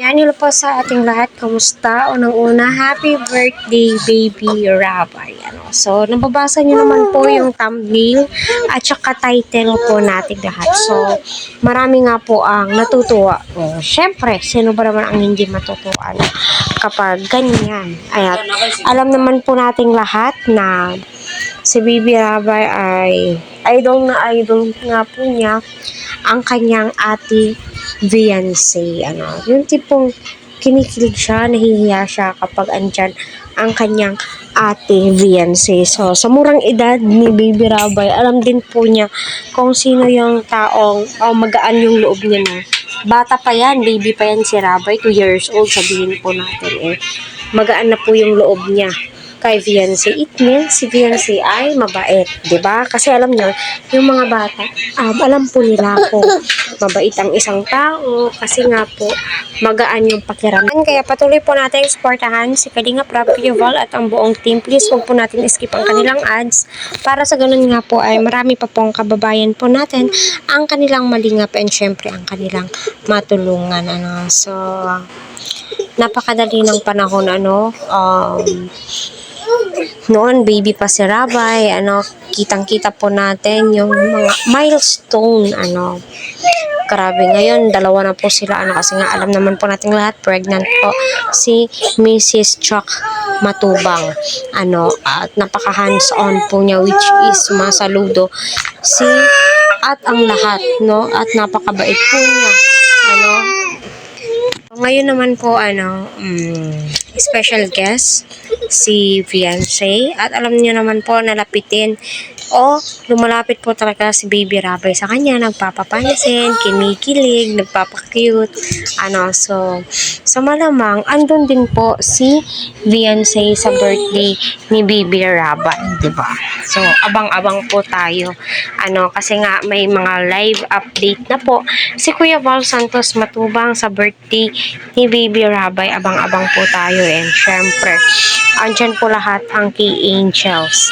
Ayan, hello po sa ating lahat. Kamusta? Unang-una, happy birthday, baby Rabay. So, nababasa niyo naman po yung thumbnail at saka title po natin lahat. So, marami nga po ang natutuwa. Siyempre, sino ba naman ang hindi matutuwa kapag ganyan? Ayan, alam naman po nating lahat na si Baby Rabay ay idol na idol nga po niya ang kanyang ate Viancy. Yung tipong kinikilig siya, nahihiya siya kapag andyan ang kanyang ate Viancy. So, sa murang edad ni Baby Rabay, alam din po niya kung sino yung taong magaan yung loob niya na. Bata pa yan, baby pa yan si Rabay, 2 years old, sabihin po natin magaan na po yung loob niya kay Viancy. It means si Viancy ay mabait, 'di ba? Kasi alam niyo, yung mga bata, alam po nila kung mabait ang isang tao kasi nga po magaan yung pakiramdam. Kaya patuloy po natin suportahan si Kalinga Prab Val at ang buong team. Please huwag po natin skip ang kanilang ads para sa ganun nga po ay marami pa pong kababayan po natin ang kanilang malingap and syempre ang kanilang matulungan. So, napakadali ng panahon noon baby pa si Rabay, kitang-kita po natin yung mga milestone, grabe ngayon, dalawa na po sila, kasi nga alam naman po natin lahat, pregnant po si Mrs. Chuck Matubang, at napaka hands-on po niya, which is masaludo at ang lahat, at napakabait po niya, ngayon naman po, special guest, si Viancy. At alam niyo naman po, nalapitin lumalapit po talaga si Baby Rabay sa kanya, nagpapapansin, kinikilig, nagpapakute. So malamang, andun din po si Viancy sa birthday ni Baby Rabay, diba? So, abang-abang po tayo. Kasi nga, may mga live update na po si Kuya Val Santos Matubang sa birthday ni Baby Rabay. Abang-abang po tayo, and syempre andyan po lahat ang key angels.